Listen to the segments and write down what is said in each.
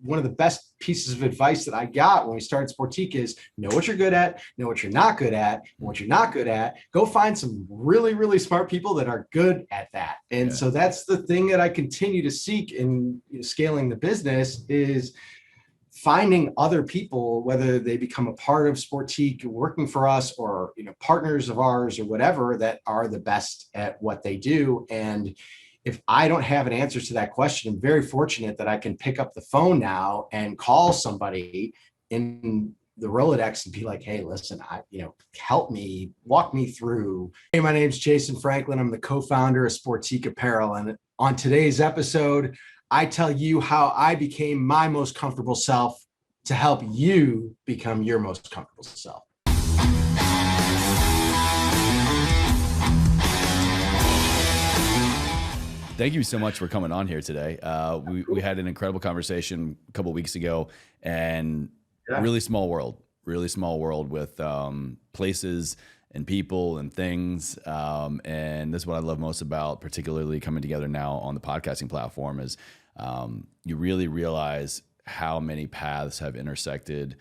one of the best pieces of advice that I got when we started Sportiqe is know what you're good at, know what you're not good at, and what you're not good at, go find some really, really smart people that are good at that. And so that's the thing that I continue to seek in scaling the business is finding other people, whether they become a part of Sportiqe, working for us, or partners of ours or whatever, that are the best at what they do. And if I don't have an answer to that question, I'm very fortunate that I can pick up the phone now and call somebody in the Rolodex and be like, hey, listen, help me, walk me through. Hey, my name's Jason Franklin. I'm the co-founder of Sportiqe Apparel. And on today's episode, I tell you how I became my most comfortable self to help you become your most comfortable self. Thank you so much for coming on here today. We had an incredible conversation a couple of weeks ago, and really small world with places and people and things. And this is what I love most about particularly coming together now on the podcasting platform is you really realize how many paths have intersected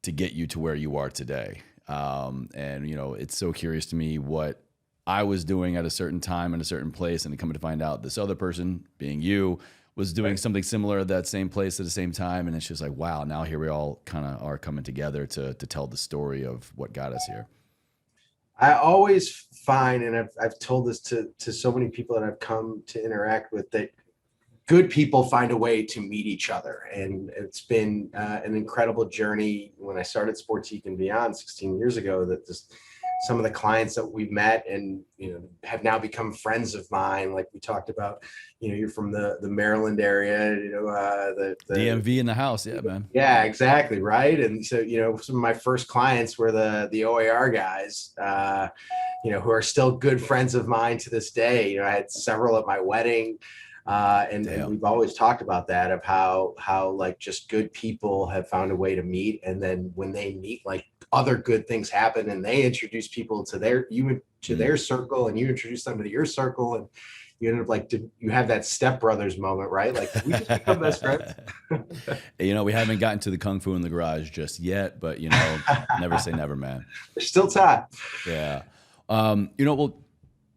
to get you to where you are today. And, it's so curious to me what I was doing at a certain time in a certain place, and coming to find out this other person, being you, was doing something similar at that same place at the same time. And it's just like, wow, now here we all kind of are coming together to tell the story of what got us here. I always find, and I've told this to so many people that I've come to interact with, that good people find a way to meet each other. And it's been an incredible journey. When I started Sportiqe and beyond 16 years ago, that just some of the clients that we've met and, have now become friends of mine. Like we talked about, you're from the Maryland area, the DMV in the house. Yeah, man. Yeah, exactly. Right. And so, some of my first clients were the OAR guys, who are still good friends of mine to this day. I had several at my wedding. And we've always talked about that, of how like just good people have found a way to meet. And then when they meet, like other good things happen, and they introduce people to their circle, and you introduce them to your circle, and you end up like, you have that stepbrothers moment, right? Like, did we just become best friends? We haven't gotten to the Kung Fu in the garage just yet, but never say never, man. There's still time. Yeah. Well,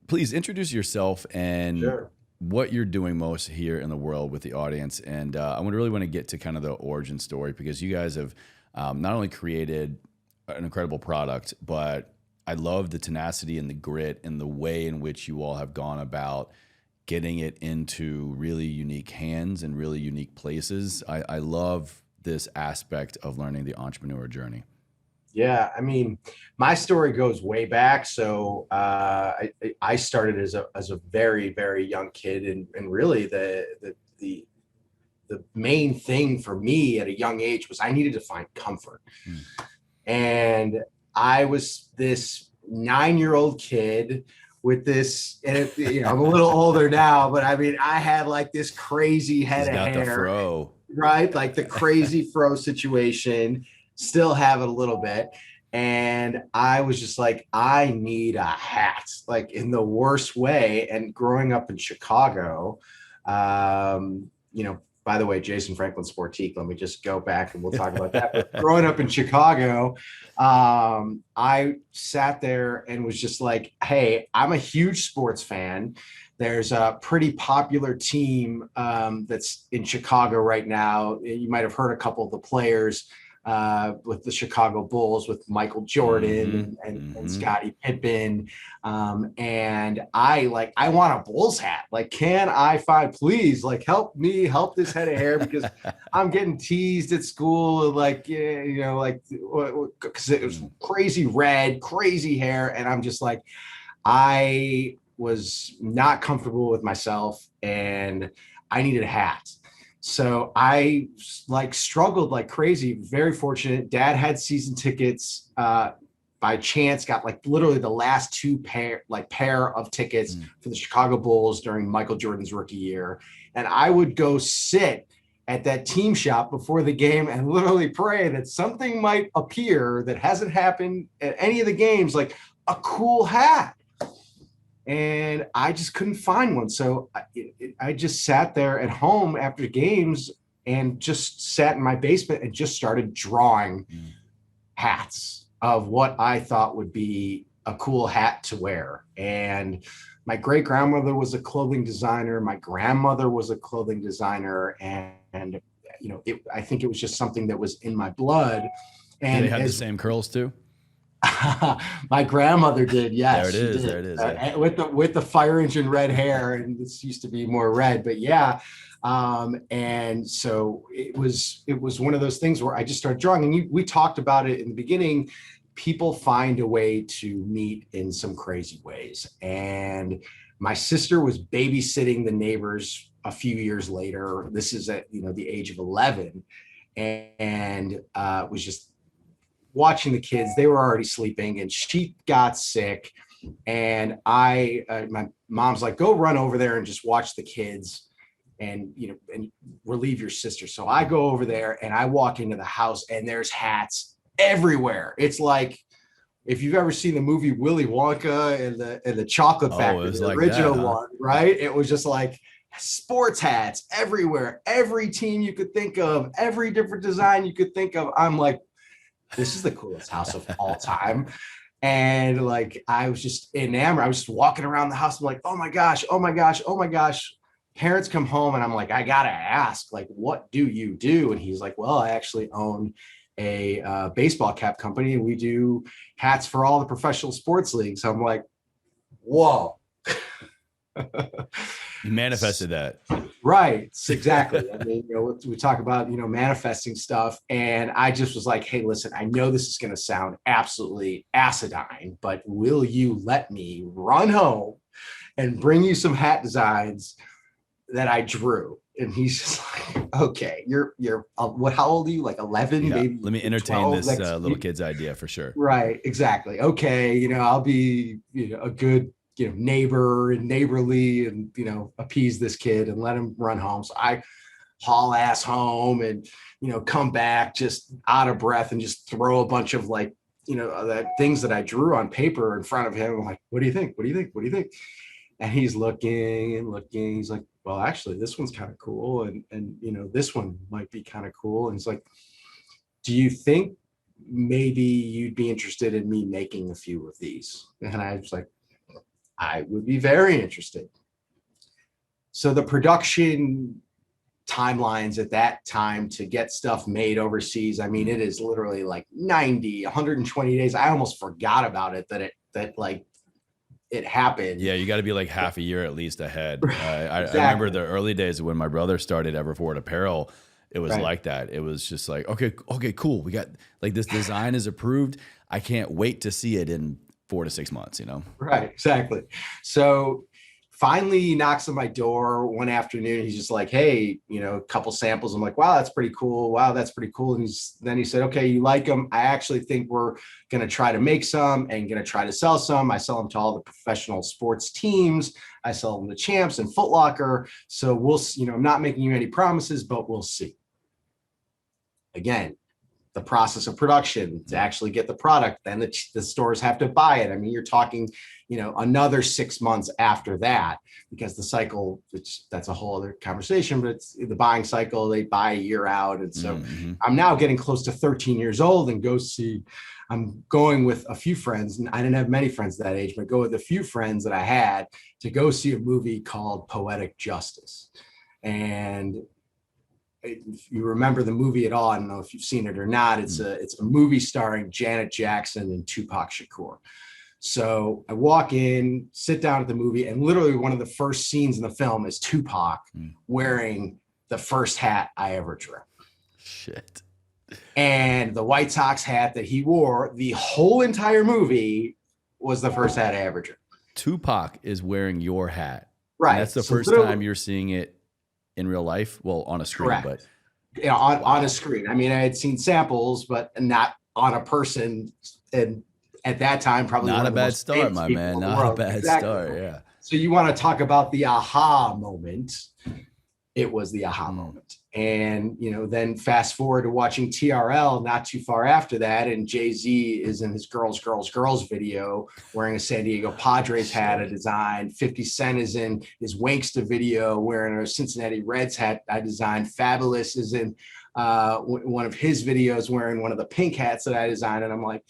please introduce yourself and what you're doing most here in the world with the audience. And I really want to get to kind of the origin story, because you guys have not only created an incredible product, but I love the tenacity and the grit and the way in which you all have gone about getting it into really unique hands and really unique places. I love this aspect of learning the entrepreneur journey. Yeah, I mean, my story goes way back. So I started as a very, very young kid, and really the main thing for me at a young age was I needed to find comfort. And I was this 9-year-old kid with this, and I'm a little older now, but I mean, I had like this crazy head of hair, the fro, right? Like the crazy fro situation. Still have it a little bit. And I was just like, I need a hat, like in the worst way. And growing up in Chicago, by the way, Jason Franklin Sportiqe, let me just go back and we'll talk about that. But growing up in Chicago, I sat there and was just like, hey, I'm a huge sports fan. There's a pretty popular team that's in Chicago right now. You might have heard a couple of the players with the Chicago Bulls, with Michael Jordan and Scottie Pippen. And I want a Bulls hat. Like, can I please, like, help me help this head of hair, because I'm getting teased at school, like, because it was crazy red, crazy hair. And I'm just like, I was not comfortable with myself and I needed a hat. So I struggled like crazy. Very fortunate. Dad had season tickets. By chance, got like literally the last pair of tickets for the Chicago Bulls during Michael Jordan's rookie year. And I would go sit at that team shop before the game and literally pray that something might appear that hasn't happened at any of the games, like a cool hat. And I just couldn't find one. So I just sat there at home after games and just sat in my basement and just started drawing hats of what I thought would be a cool hat to wear. And my great grandmother was a clothing designer. My grandmother was a clothing designer. And I think it was just something that was in my blood. And they had the same curls too? My grandmother did. Yes. There it is. There it is. Yeah. With the fire engine red hair. And this used to be more red, but yeah. And so it was one of those things where I just started drawing, and we talked about it in the beginning. People find a way to meet in some crazy ways. And my sister was babysitting the neighbors a few years later. This is at, the age of 11, and was just watching the kids. They were already sleeping, and she got sick. And my mom's like, go run over there and just watch the kids and relieve your sister. So I go over there and I walk into the house, and there's hats everywhere. It's like, if you've ever seen the movie Willy Wonka and the Chocolate Factory, the like original one, right? It was just like sports hats everywhere, every team you could think of, every different design you could think of. I'm like, this is the coolest house of all time. And like, I was just enamored. I was just walking around the house. I'm like, oh my gosh, oh my gosh, oh my gosh. Parents come home, and I'm like, I gotta ask, like, what do you do? And he's like, well, I actually own a baseball cap company, and we do hats for all the professional sports leagues. So I'm like, whoa. You manifested that. Right. Exactly. I mean, we talk about, manifesting stuff. And I just was like, hey, listen, I know this is going to sound absolutely asinine, but will you let me run home and bring you some hat designs that I drew? And he's just like, okay, you're what? How old are you? Like 11, yeah, maybe. Let me entertain 12, this little kid's idea for sure. Right, exactly. Okay, I'll be a good neighbor and neighborly, and appease this kid and let him run home. So I haul ass home and come back just out of breath and just throw a bunch of like the things that I drew on paper in front of him. I'm like, what do you think? What do you think? What do you think? And he's looking and looking. He's like, well, actually, this one's kind of cool. And this one might be kind of cool. And he's like, do you think maybe you'd be interested in me making a few of these? And I was like, I would be very interested. So the production timelines at that time to get stuff made overseas, I mean, it is literally like 90, 120 days. I almost forgot about it, that it happened. Yeah, you got to be like half a year at least ahead. Exactly. I remember the early days when my brother started Everforward Apparel. It was like that. It was just like, okay, cool. We got like this design is approved. I can't wait to see it in 4 to 6 months, Right, exactly. So finally he knocks on my door one afternoon. He's just like, hey, a couple samples. I'm like, wow, that's pretty cool. Wow, that's pretty cool. And then he said, okay, you like them? I actually think we're going to try to make some and going to try to sell some. I sell them to all the professional sports teams. I sell them to Champs and Foot Locker. So we'll, I'm not making you any promises, but we'll see. Again, the process of production to actually get the product, then the stores have to buy it. I mean, you're talking, another 6 months after that, because the cycle, which that's a whole other conversation, but it's the buying cycle, they buy a year out. And so I'm now getting close to 13 years old and I'm going with a few friends, and I didn't have many friends that age, but go with a few friends that I had to go see a movie called Poetic Justice. And if you remember the movie at all, I don't know if you've seen it or not. It's a movie starring Janet Jackson and Tupac Shakur. So I walk in, sit down at the movie, and literally one of the first scenes in the film is Tupac wearing the first hat I ever drew. Shit. And the White Sox hat that he wore the whole entire movie was the first hat I ever drew. Tupac is wearing your hat. Right. And that's the first time you're seeing it in real life. Well, on a screen, correct. But on a screen. I mean, I had seen samples, but not on a person. And at that time, probably not a bad start, my man. Not a bad start. Yeah. So you want to talk about the aha moment? It was the aha moment. And, then fast forward to watching TRL not too far after that. And Jay-Z is in his Girls, Girls, Girls video wearing a San Diego Padres hat I designed. 50 Cent is in his Wanksta video wearing a Cincinnati Reds hat I designed. Fabulous is in one of his videos wearing one of the pink hats that I designed. And I'm like,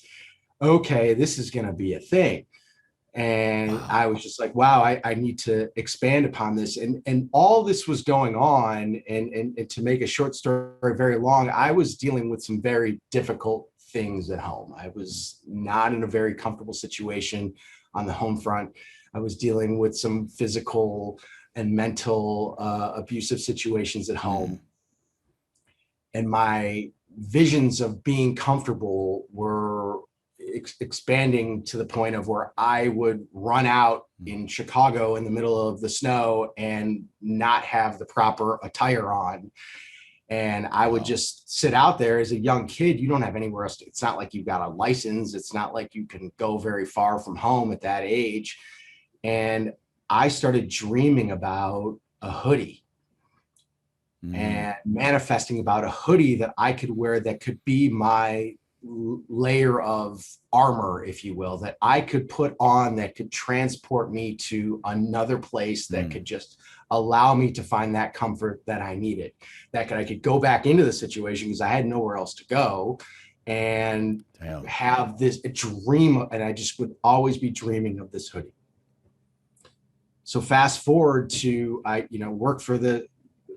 okay, this is going to be a thing. And I was just like, wow, I need to expand upon this. And all this was going on. And to make a short story very long, I was dealing with some very difficult things at home. I was not in a very comfortable situation on the home front. I was dealing with some physical and mental abusive situations at home. And my visions of being comfortable were expanding to the point of where I would run out in Chicago in the middle of the snow and not have the proper attire on. And I would just sit out there as a young kid. You don't have anywhere else. It's not like you've got a license. It's not like you can go very far from home at that age. And I started dreaming about a hoodie and manifesting about a hoodie that I could wear that could be my layer of armor, if you will, that I could put on that could transport me to another place that could just allow me to find that comfort that I needed, that I could go back into the situation because I had nowhere else to go and have this dream. And I just would always be dreaming of this hoodie. So fast forward to, I worked for the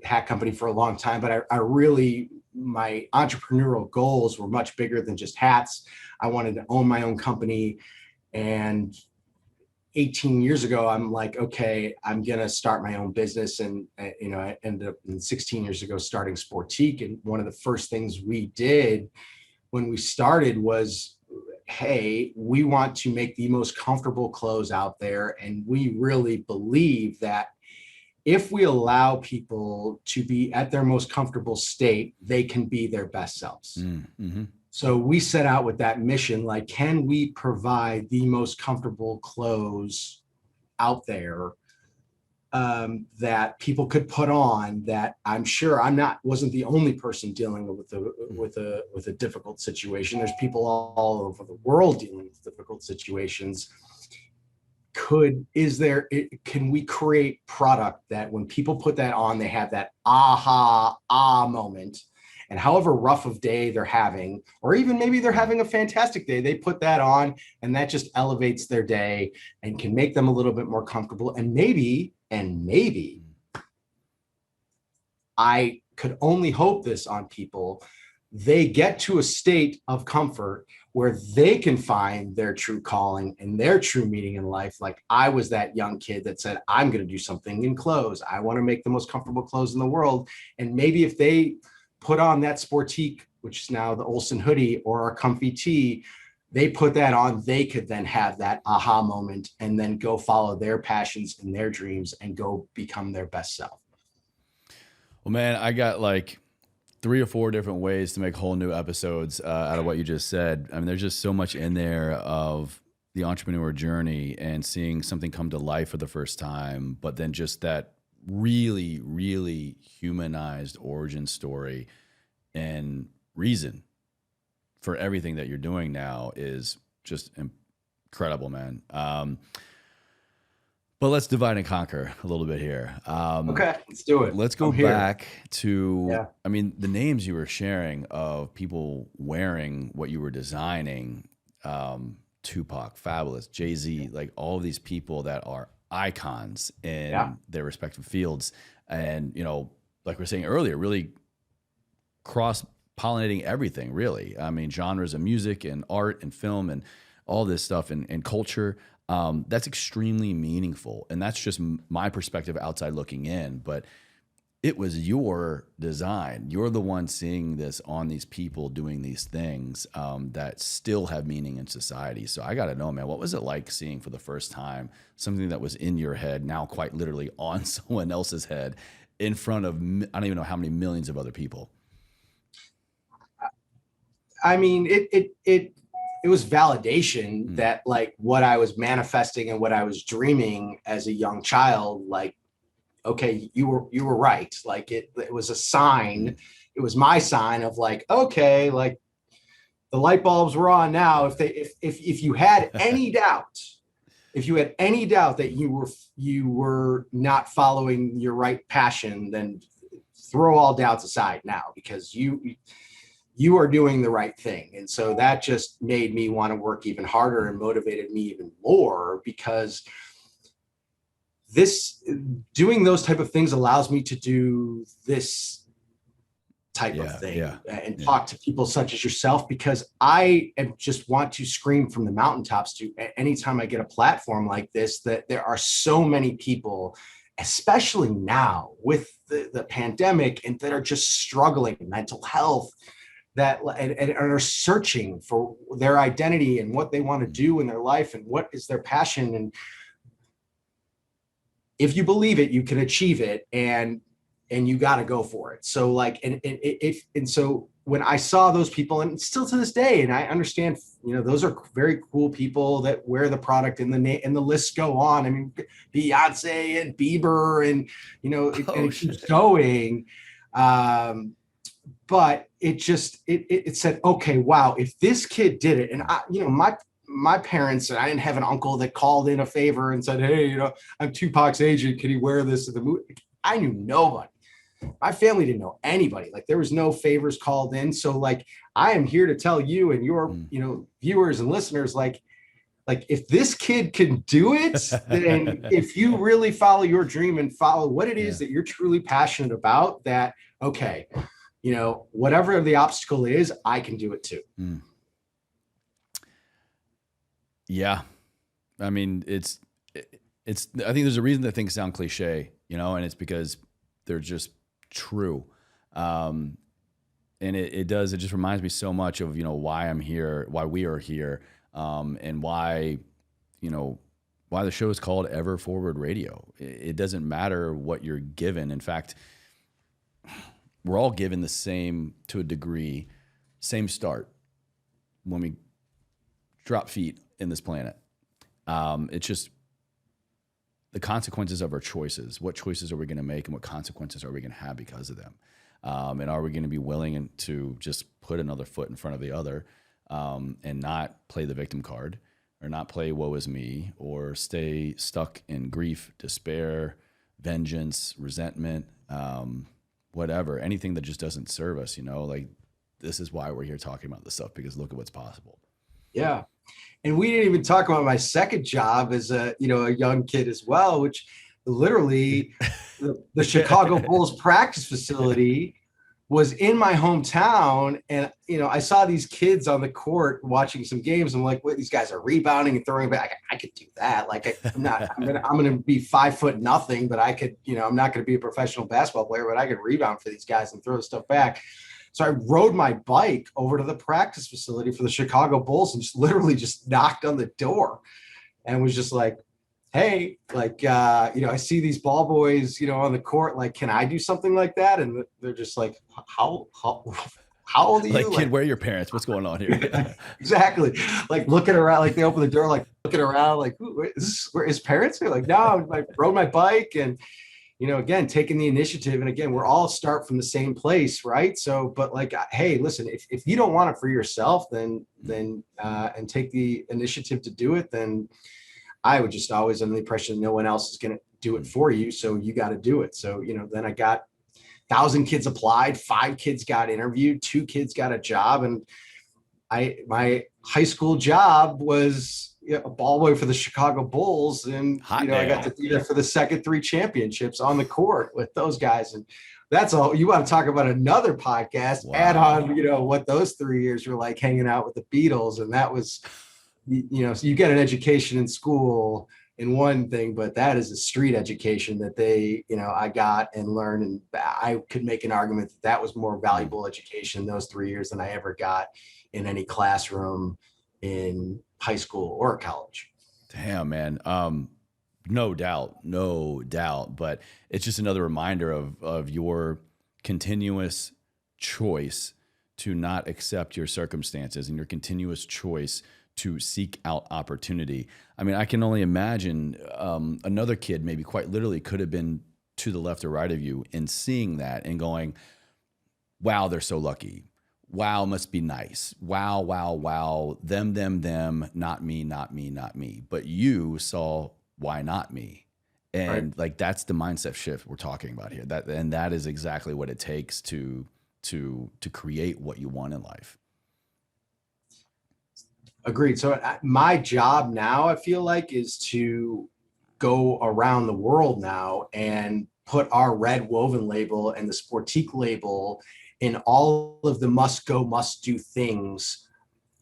hat company for a long time, but I really, my entrepreneurial goals were much bigger than just hats. I wanted to own my own company. And 18 years ago, I'm like, okay, I'm going to start my own business. And, I ended up 16 years ago starting Sportiqe. And one of the first things we did when we started was, hey, we want to make the most comfortable clothes out there. And we really believe that if we allow people to be at their most comfortable state, they can be their best selves. So we set out with that mission, like, can we provide the most comfortable clothes out there that people could put on, that I'm sure wasn't the only person dealing with a difficult situation. There's people all over the world dealing with difficult situations. Can we create product that when people put that on, they have that moment, and however rough of day they're having, or even maybe they're having a fantastic day, they put that on and that just elevates their day and can make them a little bit more comfortable. And maybe I could only hope this on people, they get to a state of comfort where they can find their true calling and their true meaning in life. Like I was that young kid that said, I'm going to do something in clothes. I want to make the most comfortable clothes in the world. And maybe if they put on that Sportiqe, which is now the Olsen hoodie, or a comfy tee, they put that on, they could then have that aha moment and then go follow their passions and their dreams and go become their best self. Well, man, I got like 3 or 4 different ways to make whole new episodes out of what you just said. I mean, there's just so much in there of the entrepreneur journey and seeing something come to life for the first time, but then just that really, really humanized origin story and reason for everything that you're doing now is just incredible, man. But let's divide and conquer a little bit here. Okay, let's do it. Let's go back to, I mean, the names you were sharing of people wearing what you were designing, Tupac, Fabulous, Jay-Z, like all of these people that are icons in their respective fields. And, like we were saying earlier, really cross-pollinating everything, really. I mean, genres of music and art and film and all this stuff and culture. That's extremely meaningful. And that's just my perspective outside looking in. But it was your design. You're the one seeing this on these people doing these things that still have meaning in society. So I got to know, man, what was it like seeing for the first time something that was in your head, now quite literally on someone else's head, in front of, I don't even know how many millions of other people? I mean, it was validation that like what I was manifesting and what I was dreaming as a young child, like okay, you were right. Like it was a sign. It was my sign of like, okay, like the light bulbs were on now. If you had any doubt, if you had any doubt that you were not following your right passion, then throw all doubts aside now, because you are doing the right thing. And so that just made me want to work even harder and motivated me even more, because doing those type of things allows me to do this type of thing and talk to people such as yourself, because I just want to scream from the mountaintops to anytime I get a platform like this, that there are so many people, especially now with the pandemic, and that are just struggling with mental health, that and are searching for their identity and what they want to do in their life and what is their passion. And if you believe it, you can achieve it, and you got to go for it. So like, and so when I saw those people, and still to this day, and I understand, those are very cool people that wear the product, and the lists go on. I mean, Beyonce and Bieber, and it keeps going. But it said, okay, wow, if this kid did it, and my parents, and I didn't have an uncle that called in a favor and said, hey, I'm Tupac's agent, can he wear this at the movie? I knew nobody. My family didn't know anybody. Like, there was no favors called in. So like, I am here to tell you and your, viewers and listeners, like if this kid can do it, then if you really follow your dream and follow what it is that you're truly passionate about, that, okay, whatever the obstacle is, I can do it too. Yeah. I mean, I think there's a reason that things sound cliche, and it's because they're just true. And it just reminds me so much of, why I'm here, why we are here, and why the show is called Ever Forward Radio. It doesn't matter what you're given. In fact, we're all given the same, to a degree, same start when we drop feet in this planet. It's just the consequences of our choices. What choices are we going to make, and what consequences are we going to have because of them? And are we going to be willing to just put another foot in front of the other, and not play the victim card, or not play woe is me, or stay stuck in grief, despair, vengeance, resentment, whatever, anything that just doesn't serve us, like, this is why we're here talking about this stuff, because look at what's possible. Yeah. And we didn't even talk about my second job as a young kid as well, which literally the Chicago Bulls practice facility was in my hometown. And, I saw these kids on the court watching some games. I'm like, wait, these guys are rebounding and throwing back. I could do that. Like, I'm going to be 5'0", but I could, I'm not going to be a professional basketball player, but I could rebound for these guys and throw stuff back. So I rode my bike over to the practice facility for the Chicago Bulls and just knocked on the door, and was just like, hey, like, I see these ball boys, on the court, like, can I do something like that? And they're just like, how old are you? Like, kid, where are your parents? What's going on here? Exactly. Like, looking around, like they open the door, like looking around, like, where his parents are? Like, no, I rode my bike, and, again, taking the initiative. And again, we're all start from the same place, right? So, but like, hey, listen, if you don't want it for yourself, then and take the initiative to do it, then I would just always under the impression no one else is going to do it for you. So you got to do it. So, then I got 1,000 kids applied, 5 kids got interviewed, 2 kids got a job. And my high school job was a ball boy for the Chicago Bulls. And, I got to be there for the second 3 championships on the court with those guys. And that's all. You want to talk about another podcast, add on, what those 3 years were like hanging out with the Beatles. And that was, so you get an education in school in one thing, but that is a street education that I got and learned. And I could make an argument that was more valuable education those 3 years than I ever got in any classroom in high school or college. Damn, man. No doubt. But it's just another reminder of your continuous choice to not accept your circumstances, and your continuous choice to seek out opportunity. I mean, I can only imagine another kid maybe quite literally could have been to the left or right of you and seeing that and going, wow, they're so lucky. Wow, must be nice. Wow, wow, wow. Them, not me, not me, not me. But you saw, why not me? And like, that's the mindset shift we're talking about here. That is exactly what it takes to create what you want in life. Agreed. So my job now, I feel like, is to go around the world now and put our red woven label and the Sportiqe label in all of the must go, must do things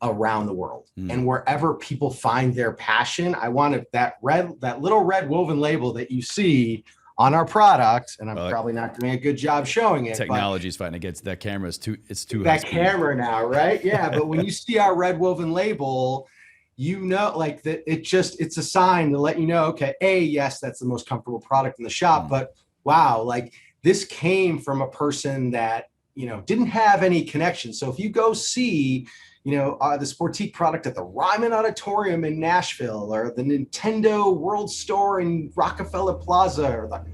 around the world. And wherever people find their passion, I want that little red woven label that you see on our product, and I'm probably not doing a good job showing it. Technology's fine. It gets that camera is too. It's too. That camera now, right? Yeah, but when you see our red woven label, you know, like that, it's a sign to let you know, okay, yes, that's the most comfortable product in the shop, but wow, like this came from a person that, you know, didn't have any connection. So if you go see, you know, the Sportiqe product at the Ryman Auditorium in Nashville, or the Nintendo World Store in Rockefeller Plaza, or the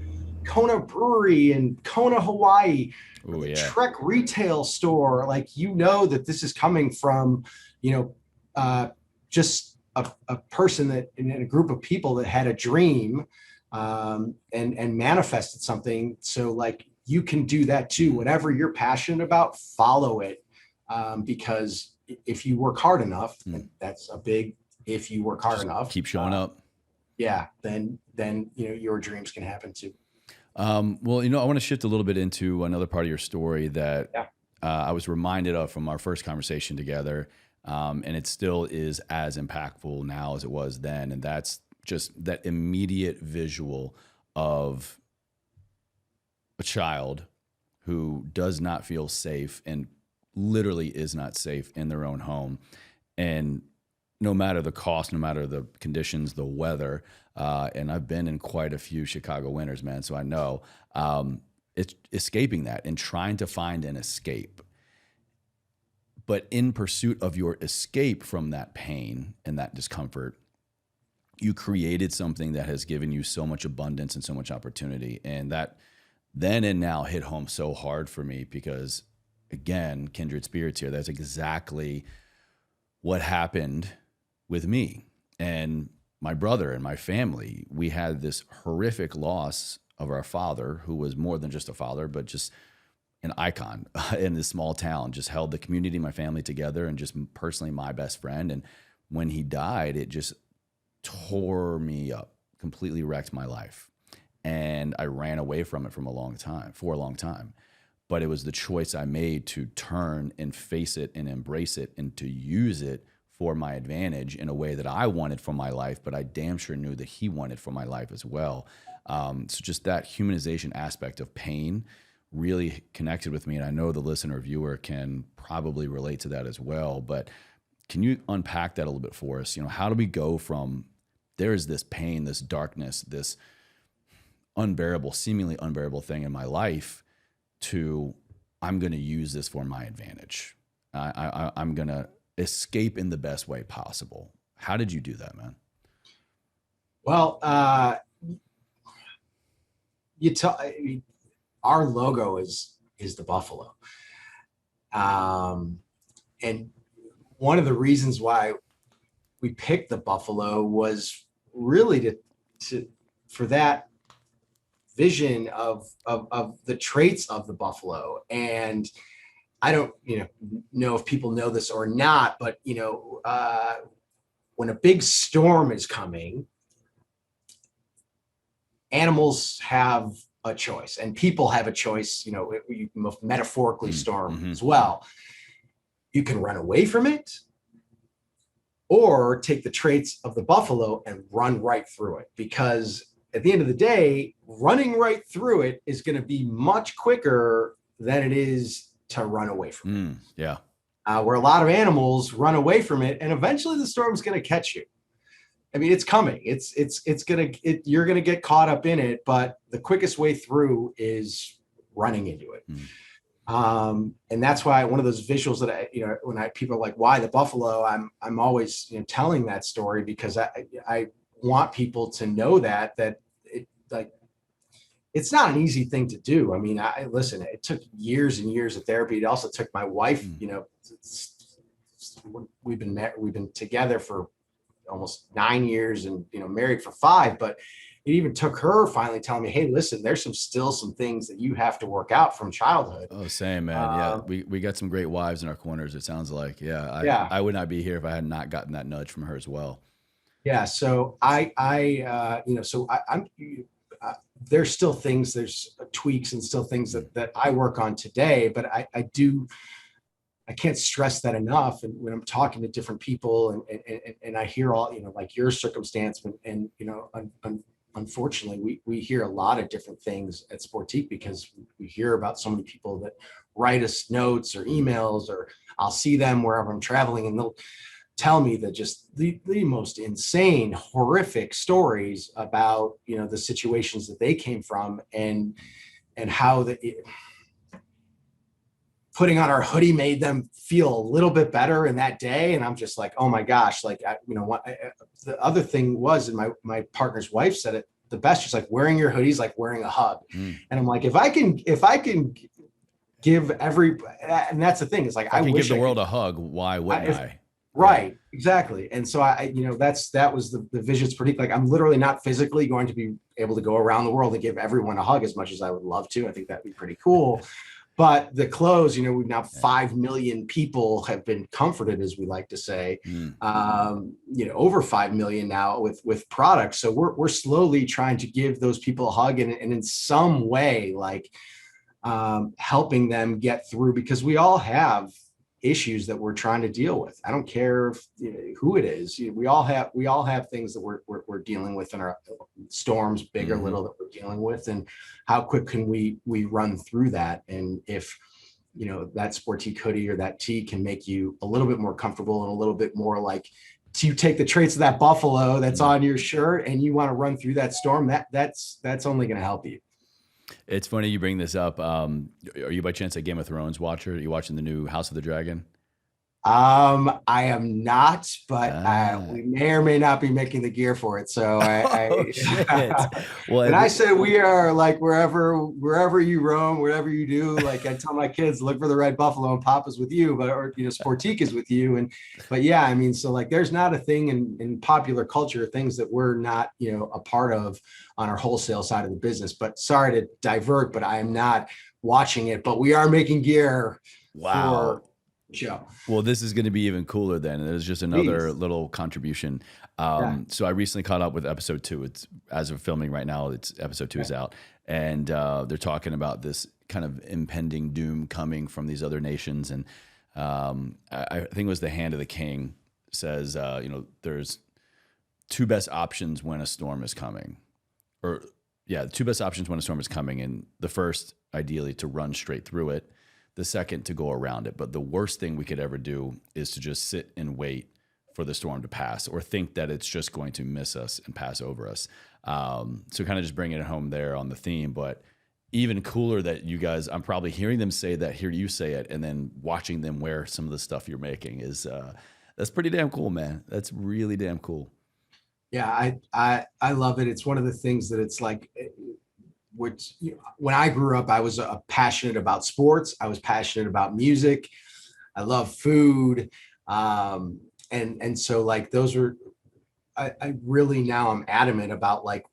Kona Brewery in Kona, Hawaii, or the Trek retail store, like, you know that this is coming from, you know, just a person that in a group of people that had a dream and manifested something. So like, you can do that too. Whatever you're passionate about, follow it, because if you work hard enough, that's a big, if you work hard enough, keep showing up. Yeah. Then, you know, your dreams can happen too. Well, you know, I want to shift a little bit into another part of your story that I was reminded of from our first conversation together. And it still is as impactful now as it was then. And that's just that immediate visual of a child who does not feel safe and literally is not safe in their own home. And no matter the cost, no matter the conditions, the weather, and I've been in quite a few Chicago winters, man, so I know, it's escaping that and trying to find an escape. But in pursuit of your escape from that pain and that discomfort, you created something that has given you so much abundance and so much opportunity. And that then and now hit home so hard for me because, again, kindred spirits here. That's exactly what happened with me and my brother and my family. We had this horrific loss of our father, who was more than just a father, but just an icon in this small town, just held the community, my family together, and just personally my best friend. And when he died, it just tore me up, completely wrecked my life. And I ran away from it for a long time. But it was the choice I made to turn and face it and embrace it and to use it for my advantage in a way that I wanted for my life, but I damn sure knew that he wanted for my life as well. So just that humanization aspect of pain really connected with me. And I know the listener viewer can probably relate to that as well, but can you unpack that a little bit for us? You know, how do we go from there is this pain, this darkness, this unbearable, seemingly unbearable thing in my life to I'm going to use this for my advantage. I'm going to escape in the best way possible. How did you do that, man? Well, our logo is the buffalo. And one of the reasons why we picked the buffalo was really for that vision of the traits of the buffalo. And I don't, know if people know this or not, but, when a big storm is coming, animals have a choice and people have a choice, metaphorically storm as well. You can run away from it or take the traits of the buffalo and run right through it, because at the end of the day, running right through it is going to be much quicker than it is to run away from it. Yeah. Where a lot of animals run away from it and eventually the storm's going to catch you. I mean, it's coming. You're going to get caught up in it, but the quickest way through is running into it. And that's why one of those visuals that people are like, why the buffalo? I'm always telling that story because I want people to know that it, like, it's not an easy thing to do. I mean, listen, it took years and years of therapy. It also took my wife, we've been together for almost 9 years and, married for 5, but it even took her finally telling me, hey, listen, there's still some things that you have to work out from childhood. Oh, same, man. Yeah. We got some great wives in our corners. It sounds like, I would not be here if I had not gotten that nudge from her as well. Yeah. So I'm there's still things, there's tweaks and still things that I work on today, but I can't stress that enough. And when I'm talking to different people and I hear all, like your circumstance and unfortunately we hear a lot of different things at Sportiqe because we hear about so many people that write us notes or emails, or I'll see them wherever I'm traveling and they'll tell me that just the most insane, horrific stories about, the situations that they came from and how putting on our hoodie made them feel a little bit better in that day. And I'm just like, oh my gosh, like, the other thing was, and my partner's wife said it the best, she's like, wearing your hoodie is like wearing a hug. And I'm like, if I can give and that's the thing, is like, I wish give the world a hug. Why wouldn't I? Right. Exactly. And so that was the vision. Sportiqe. Like, I'm literally not physically going to be able to go around the world and give everyone a hug as much as I would love to. I think that'd be pretty cool. But the clothes, we've now 5 million people have been comforted, as we like to say, over 5 million now with products. So we're slowly trying to give those people a hug and in some way, like helping them get through, because we all have issues that we're trying to deal with. I don't care who it is. We all have things that we're dealing with in our storms, big or little, that we're dealing with, and how quick can we run through that? And if that Sportiqe hoodie or that tee can make you a little bit more comfortable and a little bit more like, you take the traits of that buffalo that's on your shirt and you want to run through that storm, that's only going to help you. It's funny you bring this up. Are you by chance a Game of Thrones watcher? Are you watching the new House of the Dragon? I am not, but we may or may not be making the gear for it. So and I said, we are like, wherever you roam, wherever you do, like I tell my kids, look for the red buffalo and Papa's with you, Sportiqe is with you. But yeah, I mean, so like, there's not a thing in popular culture, things that we're not, a part of on our wholesale side of the business. But sorry to divert, but I am not watching it, but we are making gear. Wow. Show. Well, this is going to be even cooler then. There's just another little contribution. So I recently caught up with episode 2. It's, as of filming right now, episode 2 is out. And they're talking about this kind of impending doom coming from these other nations. And I think it was the Hand of the King says, there's 2 best options when a storm is coming. Or, 2 best options when a storm is coming. And the first, ideally, to run straight through it. The second, to go around it. But the worst thing we could ever do is to just sit and wait for the storm to pass, or think that it's just going to miss us and pass over us. So kind of just bringing it home there on the theme, but even cooler that you guys, I'm probably hearing them say that, hear you say it, and then watching them wear some of the stuff you're making is, that's pretty damn cool, man. That's really damn cool. Yeah, I love it. It's one of the things that it's like, which when I grew up, I was passionate about sports. I was passionate about music. I love food. And so like those are, I really, now I'm adamant about like,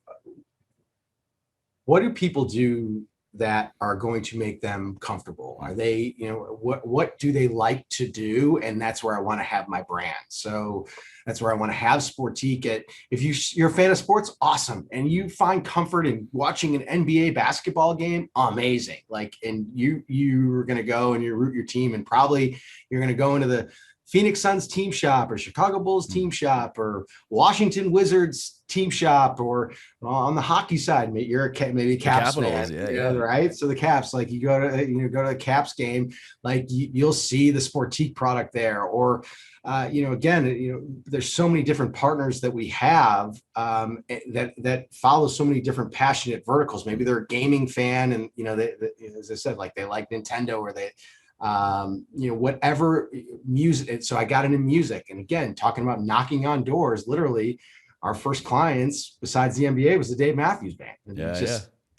what do people do that are going to make them comfortable? Are they, what do they like to do? And that's where I want to have my brand. So that's where I want to have Sportiqe. If you're a fan of sports, awesome. And you find comfort in watching an NBA basketball game, amazing. Like, and you're going to go and you root your team, and probably you're going to go into the Phoenix Suns team shop or Chicago Bulls team shop or Washington Wizards team shop, or on the hockey side, you're maybe Caps fan, right? So the Caps, like you go to the Caps game, like you'll see the Sportiqe product there, or there's so many different partners that we have that follow so many different passionate verticals. Maybe they're a gaming fan, and they, as I said, like they like Nintendo, or they whatever music. So I got into music, and again, talking about knocking on doors, literally our first clients besides the NBA was the Dave Matthews Band. And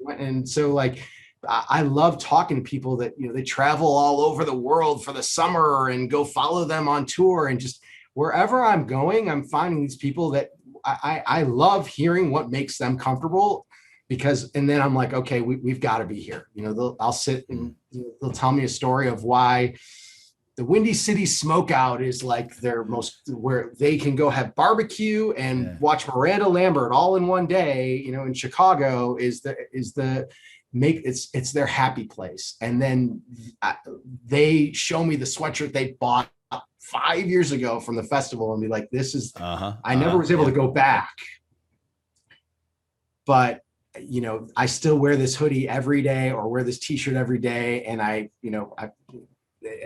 And so like, I love talking to people that, they travel all over the world for the summer and go follow them on tour, and just wherever I'm going, I'm finding these people that I love hearing what makes them comfortable, and then I'm like, okay, we've got to be here. I'll sit and they'll tell me a story of why the Windy City Smokeout is like their where they can go have barbecue and watch Miranda Lambert all in one day, in Chicago it's their happy place. And then they show me the sweatshirt they bought 5 years ago from the festival and be like, this is, I never was able to go back, but I still wear this hoodie every day or wear this t-shirt every day. And I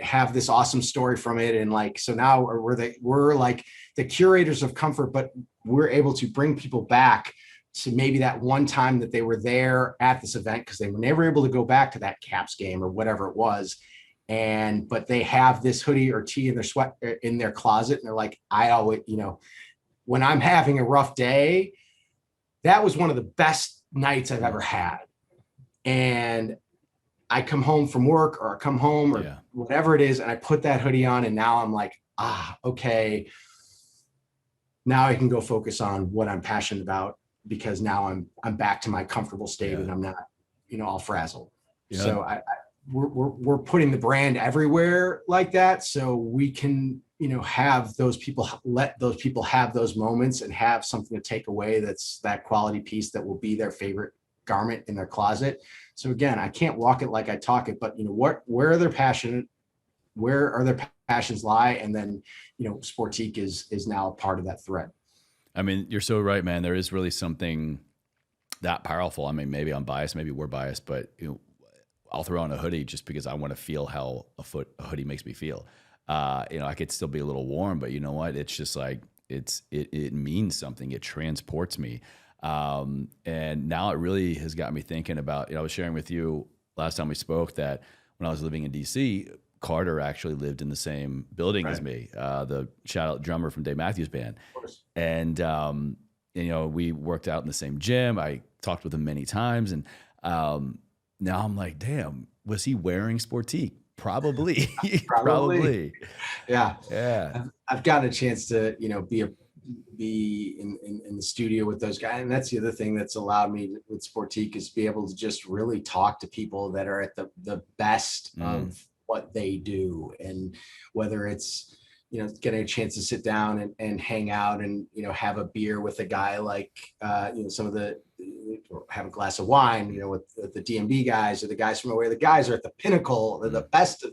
have this awesome story from it. And like, so now we're like the curators of comfort, but we're able to bring people back to maybe that one time that they were there at this event, because they were never able to go back to that Caps game or whatever it was. But they have this hoodie or tee in their closet. And they're like, I always, when I'm having a rough day, that was one of the best nights I've ever had. And I come home from work or I come home or whatever it is, and I put that hoodie on, and now I'm like, okay, now I can go focus on what I'm passionate about, because now I'm back to my comfortable state and I'm not, all frazzled. Yeah. So we're putting the brand everywhere like that, so we can, have those people, let those people have those moments and have something to take away that's that quality piece that will be their favorite garment in their closet. So again, I can't walk it like I talk it, but where are their passions lie? And then, Sportiqe is now a part of that thread. I mean, you're so right, man. There is really something that powerful. I mean, maybe I'm biased, maybe we're biased, but I'll throw on a hoodie just because I want to feel how a hoodie makes me feel. I could still be a little warm, but you know what? It's just like, it means something. It transports me. And now it really has got me thinking about, I was sharing with you last time we spoke that when I was living in DC, Carter actually lived in the same building as me, the shout out drummer from Dave Matthews Band. And, we worked out in the same gym. I talked with him many times. And, now I'm like, damn, was he wearing Sportiqe? Probably. Probably. Yeah. I've gotten a chance to, be in the studio with those guys. And that's the other thing that's allowed me with Sportiqe, is be able to just really talk to people that are at the best of what they do. And whether it's, getting a chance to sit down and hang out and, have a beer with a guy like, have a glass of wine, with the DMB guys or the guys from where the guys are at the pinnacle, they're the best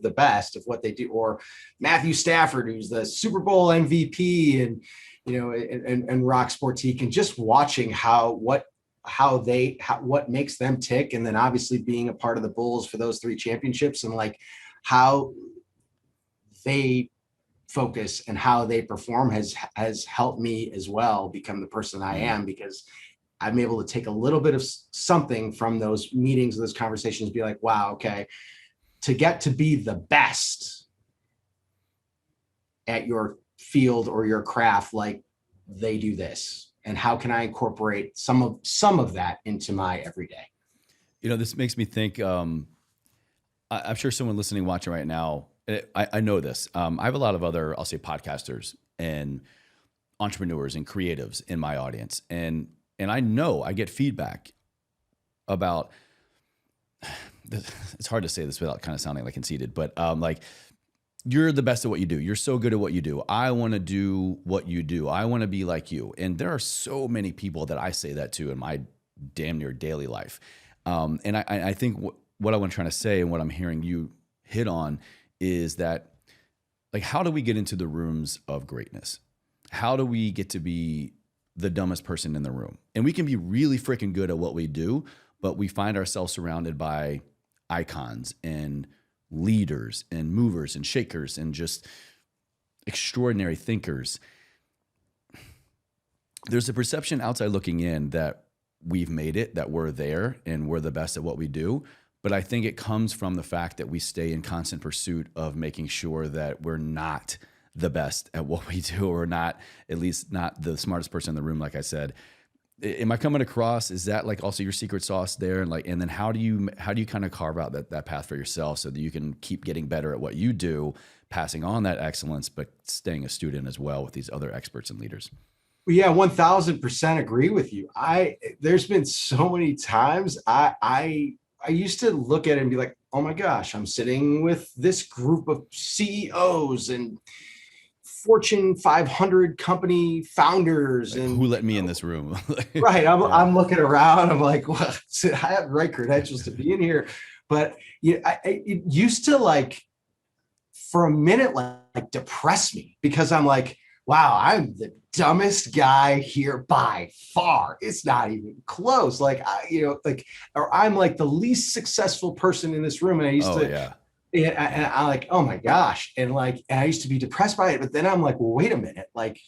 of what they do, or Matthew Stafford, who's the Super Bowl MVP and rock Sportiqe, and just watching what makes them tick. And then obviously being a part of the Bulls for those 3 championships, and like how they focus and how they perform has helped me as well become the person I am, because I'm able to take a little bit of something from those meetings, those conversations, be like, wow, okay, to get to be the best at your field or your craft, like they do this, and how can I incorporate some of that into my everyday? This makes me think, I'm sure someone listening, watching right now, I know this. I have a lot of other, I'll say, podcasters and entrepreneurs and creatives in my audience. And I know I get feedback about, it's hard to say this without kind of sounding like conceited, but like, you're the best at what you do. You're so good at what you do. I want to do what you do. I want to be like you. And there are so many people that I say that to in my damn near daily life. And I think what I want to try to say, and what I'm hearing you hit on, is that, like, how do we get into the rooms of greatness? How do we get to be the dumbest person in the room? And we can be really freaking good at what we do, but we find ourselves surrounded by icons and leaders and movers and shakers and just extraordinary thinkers. There's a perception outside looking in that we've made it, that we're there and we're the best at what we do. But I think it comes from the fact that we stay in constant pursuit of making sure that we're not the best at what we do, or not, at least not the smartest person in the room, like I said. Am I coming across? Is that like also your secret sauce there? And then how do you kind of carve out that path for yourself so that you can keep getting better at what you do, passing on that excellence, but staying a student as well with these other experts and leaders? Yeah, 1000% agree with you. There's been so many times I used to look at it and be like, oh my gosh, I'm sitting with this group of CEOs and Fortune 500 company founders, Like, and who let me in this room? right. Yeah. I'm looking around. I'm like, well, I have the right credentials to be in here. But it used to, like, for a minute, like depress me, because I'm like, wow, I'm the dumbest guy here by far. It's not even close. Like, or I'm like the least successful person in this room. And I used to, Yeah. and I'm like, oh my gosh. And I used to be depressed by it. But then I'm like, well, wait a minute, like,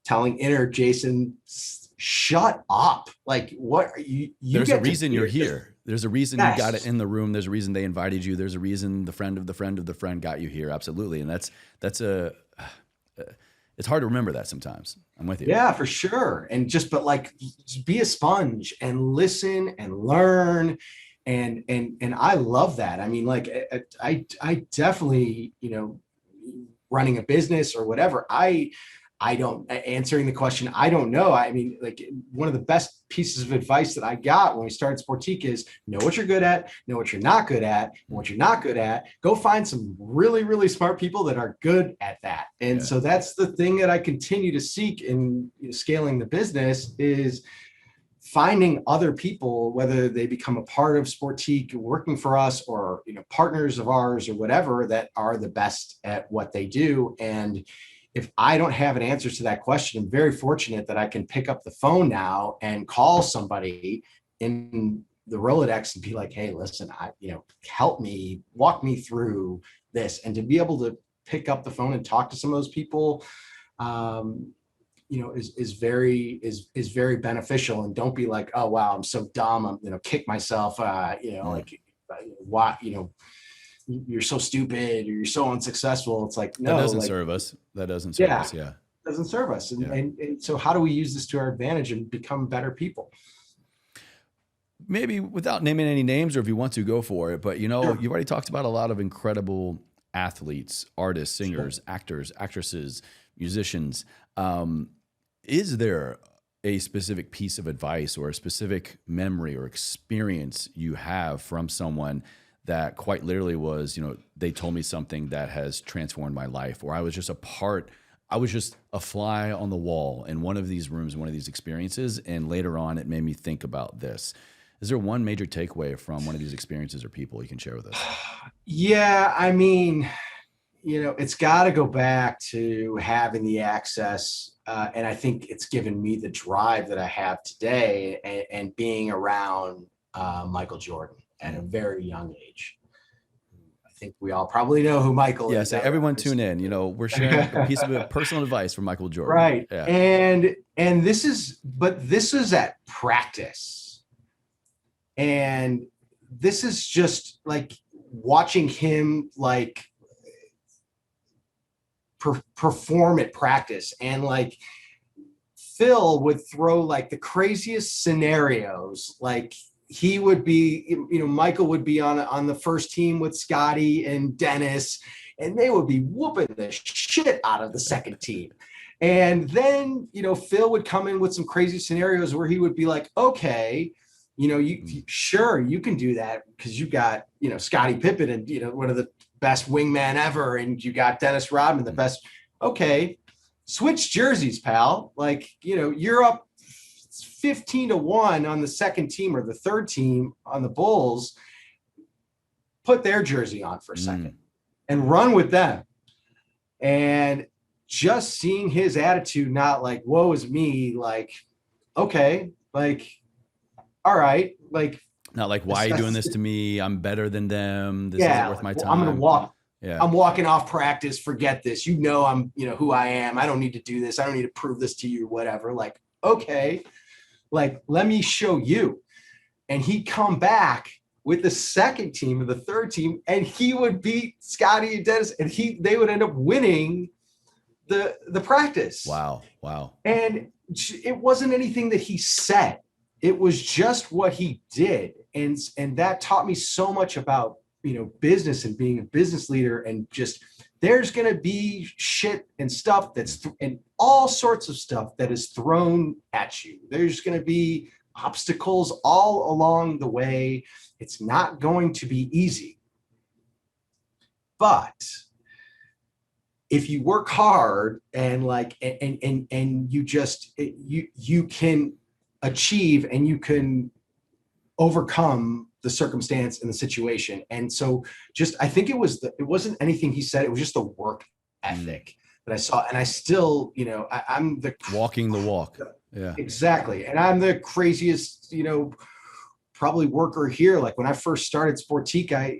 telling inner Jason, shut up. Like, what are you There's a reason you're here. There's a reason you got it Yes. in the room. There's a reason they invited you. There's a reason the friend of the friend of the friend got you here. Absolutely. And it's hard to remember that sometimes. I'm with you. Yeah, for sure. And just be a sponge and listen and learn. And I love that. I mean, like, I definitely, running a business or whatever, I don't, answering the question, I don't know. I mean, like, one of the best pieces of advice that I got when we started Sportiqe is know what you're good at, know what you're not good at, and what you're not good at, go find some really, really smart people that are good at that. And so that's the thing that I continue to seek in scaling the business, is finding other people, whether they become a part of Sportiqe, working for us, or, partners of ours or whatever, that are the best at what they do. And if I don't have an answer to that question, I'm very fortunate that I can pick up the phone now and call somebody in the Rolodex and be like, hey, listen, help me, walk me through this. And to be able to pick up the phone and talk to some of those people, is very beneficial. And don't be like, oh, wow, I'm so dumb, I'm, kick myself, like, why, you're so stupid, or you're so unsuccessful. It's like, no, that doesn't serve us. That doesn't serve us. Yeah. Doesn't serve us. And so how do we use this to our advantage and become better people? Maybe without naming any names, or if you want to, go for it. But, you've already talked about a lot of incredible athletes, artists, singers, actors, actresses, musicians. Is there a specific piece of advice or a specific memory or experience you have from someone that quite literally was, they told me something that has transformed my life, or I was just a fly on the wall in one of these rooms, one of these experiences, and later on it made me think about this? Is there one major takeaway from one of these experiences or people you can share with us? Yeah, I mean, it's got to go back to having the access. And I think it's given me the drive that I have today, and being around Michael Jordan at a very young age. I think we all probably know who Michael is. Yes, everyone tune in. We're sharing a piece of personal advice from Michael Jordan. Right. Yeah. And this is at practice. And this is just like watching him, like, perform at practice. And like, Phil would throw like the craziest scenarios. Like, he would be, Michael would be on the first team with Scotty and Dennis, and they would be whooping the shit out of the second team. And then, Phil would come in with some crazy scenarios where he would be like, okay, sure, you can do that because you got, Scottie Pippen and, one of the best wingman ever, and you got Dennis Rodman, the best. Okay, switch jerseys, pal. Like, you're up 15-1 on the second team or the third team on the Bulls. Put their jersey on for a second and run with them. And just seeing his attitude, not like, woe is me, like, okay, like, all right, like, not like, why are you doing this to me? I'm better than them. This isn't worth my time. I'm going to walk. Yeah. I'm walking off practice. Forget this. I'm, who I am. I don't need to do this. I don't need to prove this to you, whatever. Like, okay, like, let me show you. And he'd come back with the second team or the third team, and he would beat Scotty and Dennis, and they would end up winning the practice. Wow. And it wasn't anything that he said. It was just what he did. And that taught me so much about, business and being a business leader, and just, there's going to be shit and stuff and all sorts of stuff that is thrown at you. There's going to be obstacles all along the way. It's not going to be easy. But if you work hard and you can achieve, and you can overcome the circumstance and the situation. And so I think it wasn't anything he said. It was just the work ethic that I saw. And I still, I'm the walking the walk. Yeah, exactly. And I'm the craziest, probably worker here. Like when I first started Sportiqe, I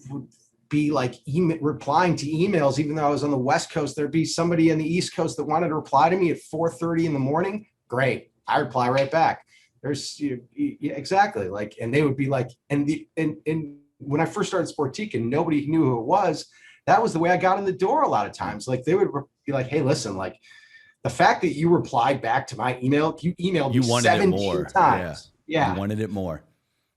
would be like replying to emails, even though I was on the West Coast. There'd be somebody on the East Coast that wanted to reply to me at 4:30 in the morning. Great. I reply right back. There's exactly like, and they would be like, and when I first started Sportiqe and nobody knew who it was, that was the way I got in the door a lot of times. Like they would be like, hey, listen, like the fact that you replied back to my email, you emailed me 17 times. Yeah. You wanted it more.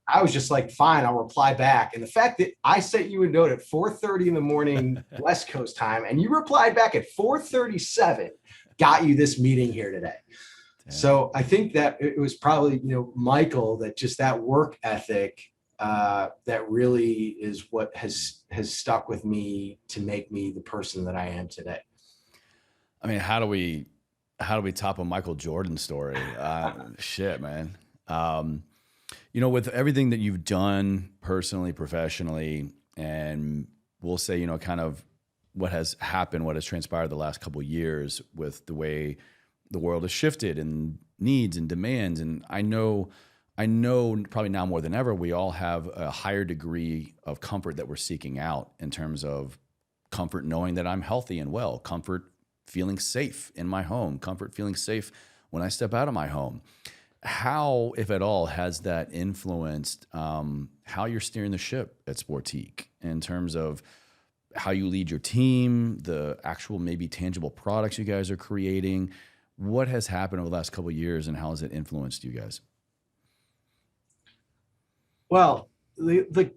I was just like, fine, I'll reply back. And the fact that I sent you a note at 4:30 in the morning, West Coast time, and you replied back at 4:37, got you this meeting here today. So I think that it was probably, Michael, that just that work ethic that really is what has stuck with me to make me the person that I am today. I mean, how do we top a Michael Jordan story? Shit, man. With everything that you've done personally, professionally, and we'll say, kind of what has happened, what has transpired the last couple of years with the way the world has shifted and needs and demands. And I know probably now more than ever, we all have a higher degree of comfort that we're seeking out, in terms of comfort knowing that I'm healthy and well, comfort feeling safe in my home, comfort feeling safe when I step out of my home. How, if at all, has that influenced how you're steering the ship at Sportiqe, in terms of how you lead your team, the actual maybe tangible products you guys are creating? What has happened over the last couple of years, and how has it influenced you guys? Well, the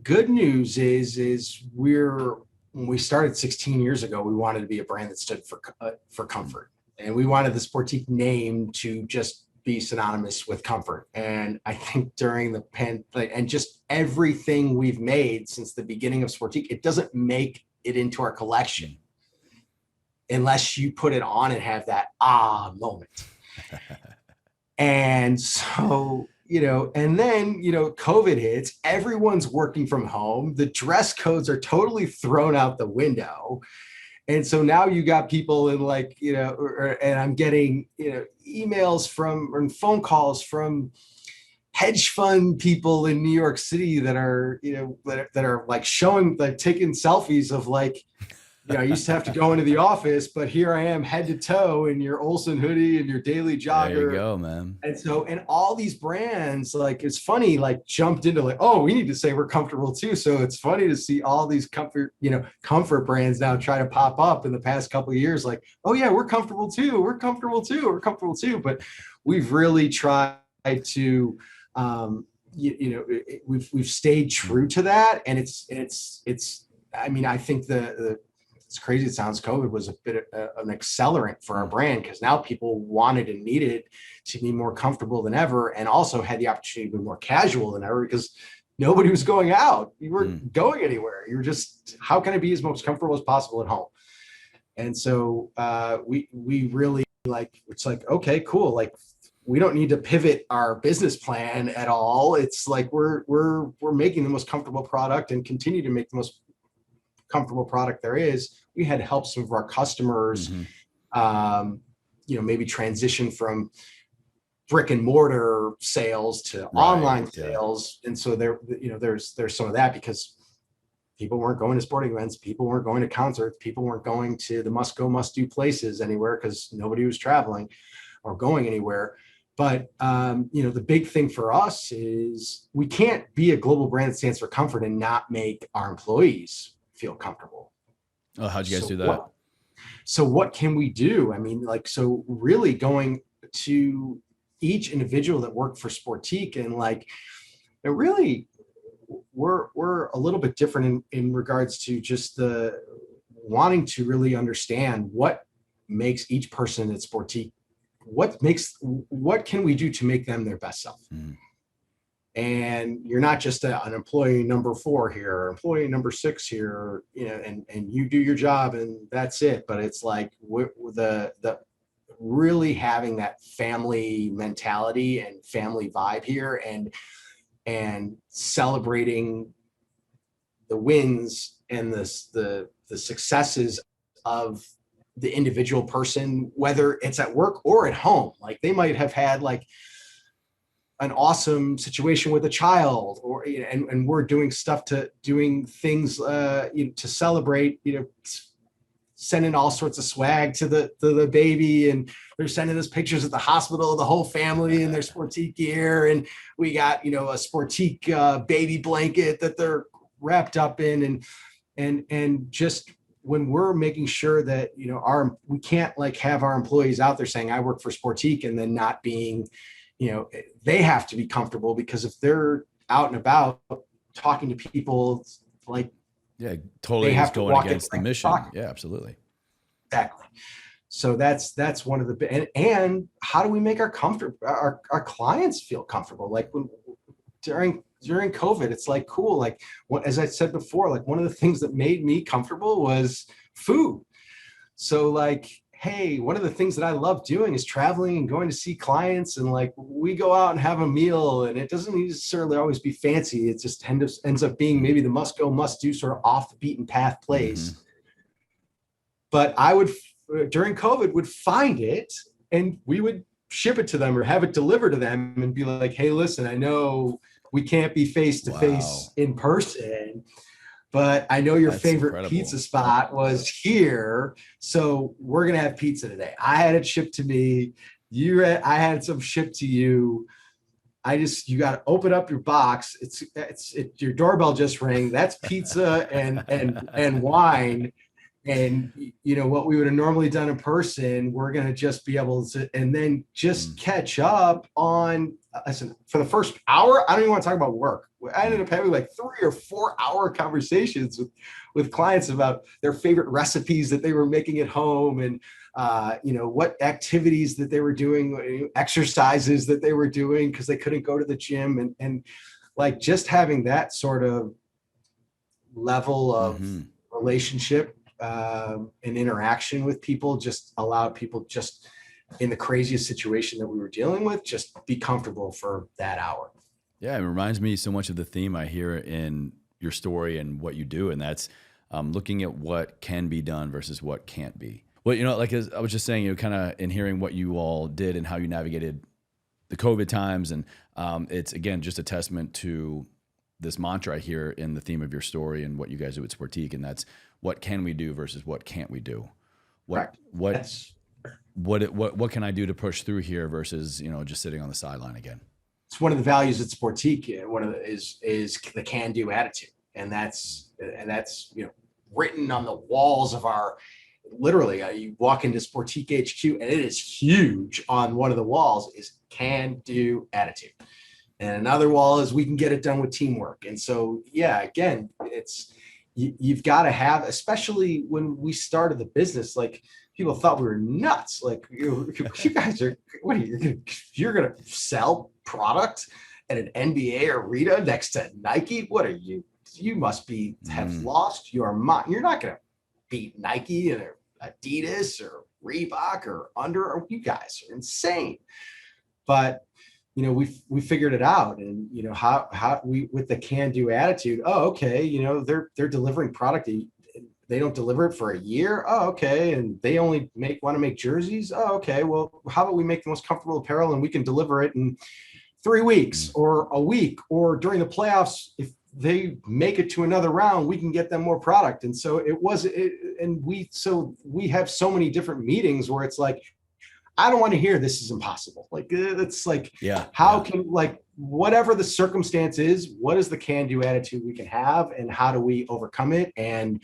good news is when we started 16 years ago, we wanted to be a brand that stood for comfort, and we wanted the Sportiqe name to just be synonymous with comfort. And I think during the pandemic, and just everything we've made since the beginning of Sportiqe, it doesn't make it into our collection unless you put it on and have that moment. And so, and then, COVID hits, everyone's working from home. The dress codes are totally thrown out the window. And so now you got people in and I'm getting, emails and phone calls from hedge fund people in New York City that are, that are like showing, like taking selfies of like, I used to have to go into the office, but here I am head to toe in your Olsen hoodie and your daily jogger. There you go, man. And so, and all these brands, like, it's funny, like jumped into like, oh, we need to say we're comfortable too. So it's funny to see all these comfort brands now try to pop up in the past couple of years. Like, oh yeah, we're comfortable too. We're comfortable too. We're comfortable too. But we've really tried to, we've stayed true to that. And it's, I mean, I think as crazy it sounds, COVID was a bit of an accelerant for our brand, because now people wanted and needed to be more comfortable than ever, and also had the opportunity to be more casual than ever, because nobody was going out. You weren't going anywhere. You were just, how can I be as most comfortable as possible at home? And so we really it's like, okay, cool. Like, we don't need to pivot our business plan at all. It's like we're making the most comfortable product and continue to make the most comfortable product there is. We had to help some of our customers, maybe transition from brick and mortar sales to online sales. And so there's some of that, because people weren't going to sporting events, people weren't going to concerts, people weren't going to the must do places anywhere, because nobody was traveling or going anywhere. But the big thing for us is we can't be a global brand that stands for comfort and not make our employees feel comfortable. Oh, how'd you guys do that? so what can we do? I mean, like, so really going to each individual that worked for Sportiqe, and like, it really, we're a little bit different in regards to just the wanting to really understand what makes each person at Sportiqe, what can we do to make them their best self? And you're not just an employee number 4 here, or employee number 6 here, you know, and you do your job and that's it. But it's like the really having that family mentality and family vibe here, and celebrating the wins and the successes of the individual person, whether it's at work or at home. Like, they might have had like an awesome situation with a child, or, you know, and we're doing things to celebrate, you know, sending all sorts of swag to the baby, and they're sending us pictures at the hospital of the whole family in their Sportiqe gear, and we got, you know, a Sportiqe baby blanket that they're wrapped up in, and just when we're making sure that, you know, we can't like have our employees out there saying I work for Sportiqe and then not being, you know, they have to be comfortable, because if they're out and about talking to people, like, yeah, totally, have going against the mission. Yeah, absolutely. Exactly. So that's one of the, and how do we make our clients feel comfortable? Like, when during COVID, it's like, cool. Like, as I said before, like, one of the things that made me comfortable was food. So like, hey, one of the things that I love doing is traveling and going to see clients, and like, we go out and have a meal, and it doesn't necessarily always be fancy. It just ends up being maybe the must go, must do sort of off the beaten path place. But I would, during COVID, would find it, and we would ship it to them or have it delivered to them and be like, hey, listen, I know we can't be face to face in person, but I know your favorite pizza spot was here, so we're going to have pizza today. I had it shipped to me. I had some shipped to you. You got to open up your box. Your doorbell just rang. That's pizza and wine. And, you know, what we would have normally done in person, we're going to just be able to, and then just catch up on, listen, for the first hour, I don't even want to talk about work. I ended up having like 3 or 4 hour conversations with clients about their favorite recipes that they were making at home, and, you know, what activities that they were doing, exercises that they were doing because they couldn't go to the gym. And like, just having that sort of level of relationship and interaction with people just allowed people, just in the craziest situation that we were dealing with, just be comfortable for that hour. Yeah, it reminds me so much of the theme I hear in your story and what you do, and that's looking at what can be done versus what can't be. Well, you know, like, as I was just saying, you know, kind of in hearing what you all did and how you navigated the COVID times, and it's, again, just a testament to this mantra I hear in the theme of your story and what you guys do at Sportiqe, and that's what can we do versus what can't we do? What can I do to push through here versus, you know, just sitting on the sideline again? It's one of the values at Sportiqe. One of the is the can-do attitude, and that's you know, written on the walls of our. Literally, you walk into Sportiqe HQ, and it is huge on one of the walls is can-do attitude, and another wall is we can get it done with teamwork. And so, yeah, again, you've got to have, especially when we started the business, like, people thought we were nuts. Like, you guys are, what are you're going to sell product at an NBA arena next to Nike? What are you? You must have lost your mind. You're not going to beat Nike and Adidas or Reebok or Under. You guys are insane. But, you know, we figured it out, and, you know, how we, with the can-do attitude. Oh, okay. You know, they're delivering product. They don't deliver it for a year. Oh, okay. And they only want to make jerseys. Oh, okay. Well, how about we make the most comfortable apparel, and we can deliver it in 3 weeks or a week, or during the playoffs, if they make it to another round, we can get them more product. And so we have so many different meetings where it's like, I don't want to hear this is impossible. Like, it's like, can, like, whatever the circumstance is, what is the can-do attitude we can have, and how do we overcome it? And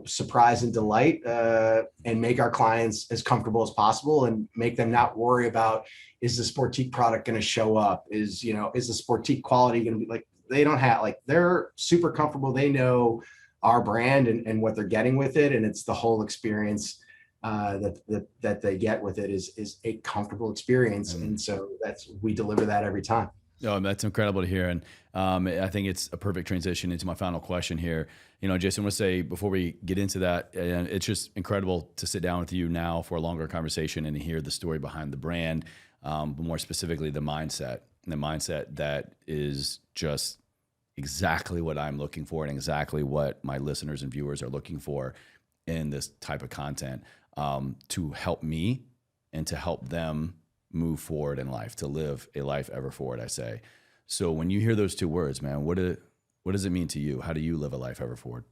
surprise and delight, and make our clients as comfortable as possible, and make them not worry about, is the Sportiqe product going to show up? Is the Sportiqe quality going to be like, they don't have, like, they're super comfortable. They know our brand and what they're getting with it. And it's the whole experience that they get with it is a comfortable experience. And so we deliver that every time. Oh, that's incredible to hear. And I think it's a perfect transition into my final question here. Jason, I want to say before we get into that, and it's just incredible to sit down with you now for a longer conversation and hear the story behind the brand, but more specifically the mindset that is just exactly what I'm looking for and exactly what my listeners and viewers are looking for in this type of content, to help me and to help them move forward in life, to live a life ever forward, I say. So when you hear those two words, man, what does it mean to you? How do you live a life ever forward?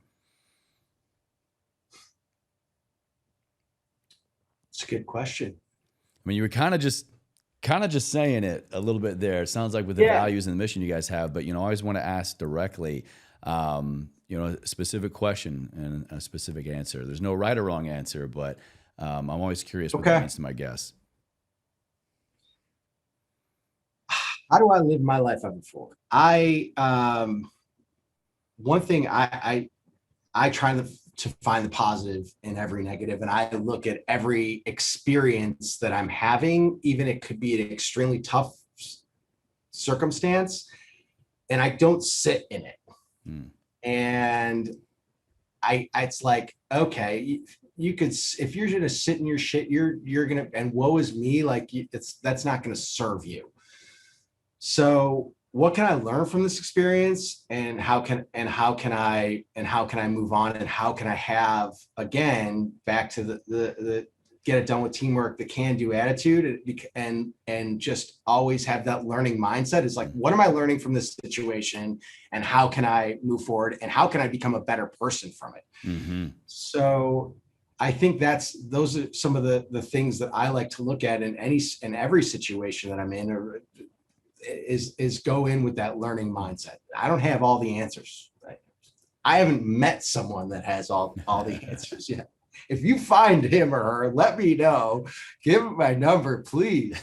It's a good question. I mean, you were kind of just saying it a little bit there. It sounds like with the values and the mission you guys have, but I always want to ask directly, a specific question and a specific answer. There's no right or wrong answer, but I'm always curious what that means to my guests. How do I live my life ever forward? One thing I try to find the positive in every negative, and I look at every experience that I'm having, even it could be an extremely tough circumstance, and I don't sit in it. And it's like, okay, you could, if you're gonna sit in your shit, you're gonna, and woe is me, like that's not gonna serve you. So what can I learn from this experience, and how can I move on, and how can I have, again, back to the get it done with teamwork, the can-do attitude, and just always have that learning mindset. Is like, what am I learning from this situation, and how can I move forward, and how can I become a better person from it? Mm-hmm. So I think those are some of the things that I like to look at in every situation that I'm in, or is go in with that learning mindset. I don't have all the answers. I haven't met someone that has all the answers yet. If you find him or her, let me know. Give him my number, please.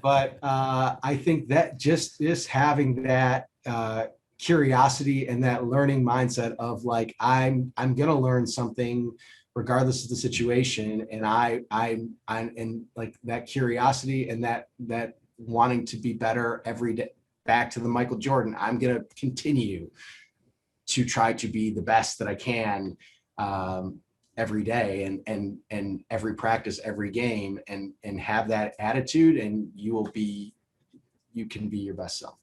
But I think that just having that curiosity and that learning mindset of like, I'm gonna learn something regardless of the situation, and I'm and like that curiosity and that wanting to be better every day. Back to the Michael Jordan, I'm going to continue to try to be the best that I can every day, and every practice, every game, and have that attitude, and you can be your best self.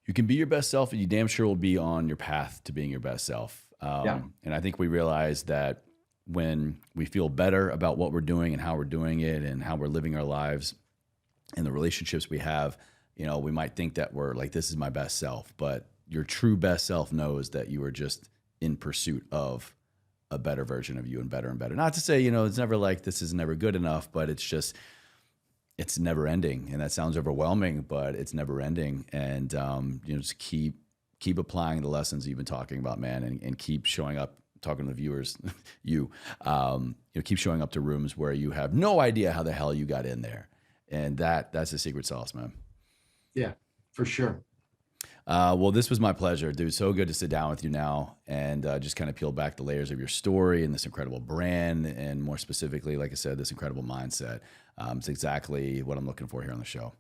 You can be your best self, and you damn sure will be on your path to being your best self. And I think we realize that when we feel better about what we're doing and how we're doing it and how we're living our lives and the relationships we have, we might think that we're like, this is my best self, but your true best self knows that you are just in pursuit of a better version of you, and better and better. Not to say, it's never like this is never good enough, but it's never ending. And that sounds overwhelming, but it's never ending. And, just keep applying the lessons you've been talking about, man, and keep showing up, talking to the viewers, keep showing up to rooms where you have no idea how the hell you got in there. And that's the secret sauce, man. Yeah, for sure. Well, this was my pleasure, dude. So good to sit down with you now and just kind of peel back the layers of your story and this incredible brand, and more specifically, like I said, this incredible mindset. It's exactly what I'm looking for here on the show.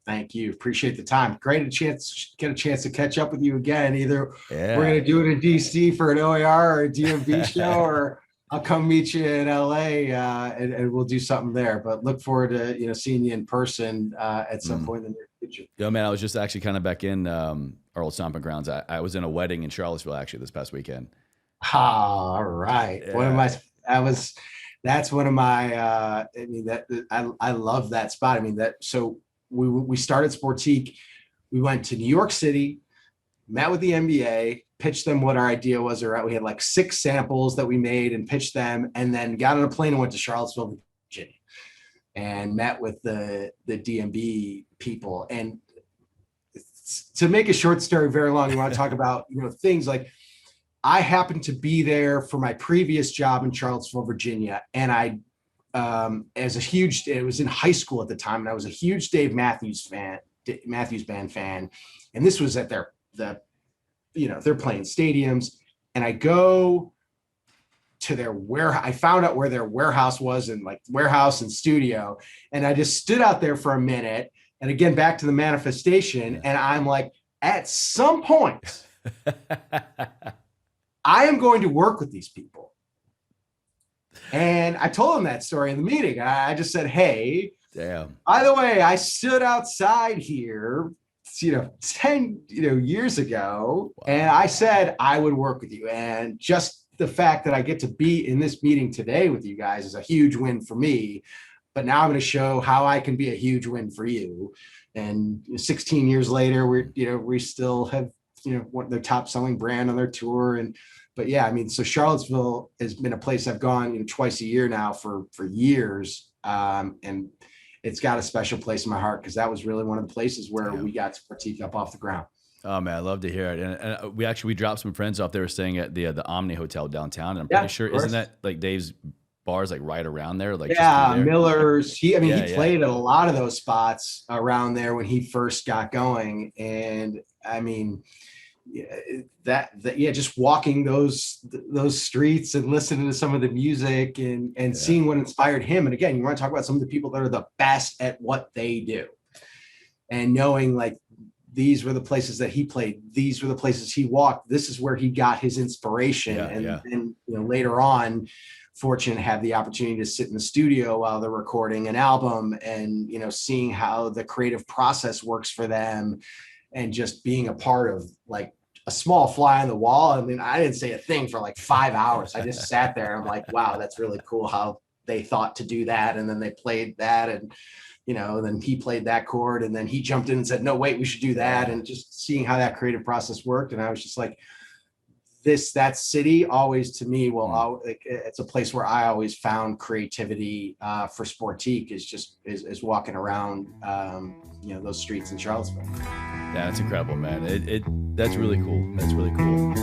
Thank you. Appreciate the time. Get a chance to catch up with you again. Either we're going to do it in DC for an OER or a DMV show, or I'll come meet you in LA and we'll do something there. But look forward to seeing you in person at some point in the near future. Yo, man, I was just actually kind of back in our old stomping grounds. I was in a wedding in Charlottesville actually this past weekend. All right. Yeah. That's one of my. I love that spot. So we started Sportiqe. We went to New York City, met with the NBA, pitched them what our idea was. We had like 6 samples that we made and pitched them, and then got on a plane and went to Charlottesville, Virginia, and met with the DMB people. And to make a short story very long, you want to talk about things like, I happened to be there for my previous job in Charlottesville, Virginia. And it was in high school at the time, and I was a huge Dave Matthews Band fan. And this was at they're playing stadiums, and I go to their warehouse. I found out where their warehouse was, and like warehouse and studio. And I just stood out there for a minute. And again, back to the manifestation. And I'm like, at some point, I am going to work with these people. And I told them that story in the meeting. I just said, hey, damn. By the way, I stood outside here, 10, years ago, wow. And I said I would work with you. And just the fact that I get to be in this meeting today with you guys is a huge win for me. But now I'm going to show how I can be a huge win for you. And 16 years later, we still have, their top selling brand on their tour. But yeah, I mean, so Charlottesville has been a place I've gone twice a year now for years. And it's got a special place in my heart because that was really one of the places where we got Sportiqe up off the ground. Oh man, I love to hear it. And we dropped some friends off. They were staying at the Omni Hotel downtown. And I'm pretty sure, isn't that like Dave's bars like right around there? Like Miller's. He played at a lot of those spots around there when he first got going. And I mean, just walking those streets and listening to some of the music and seeing what inspired him. And again, you want to talk about some of the people that are the best at what they do, and knowing like these were the places that he played, these were the places he walked, this is where he got his inspiration. And later on, fortunate to have the opportunity to sit in the studio while they're recording an album and seeing how the creative process works for them. And just being a part of like a small fly on the wall. I mean, I didn't say a thing for like 5 hours. I just sat there. I'm like, wow, that's really cool how they thought to do that. And then they played that, and then he played that chord, and then he jumped in and said, no, wait, we should do that. And just seeing how that creative process worked. And I was just like, that city always to me it's a place where I always found creativity for Sportiqe is walking around those streets in Charlottesville. Yeah, that's incredible, man. That's really cool. That's really cool.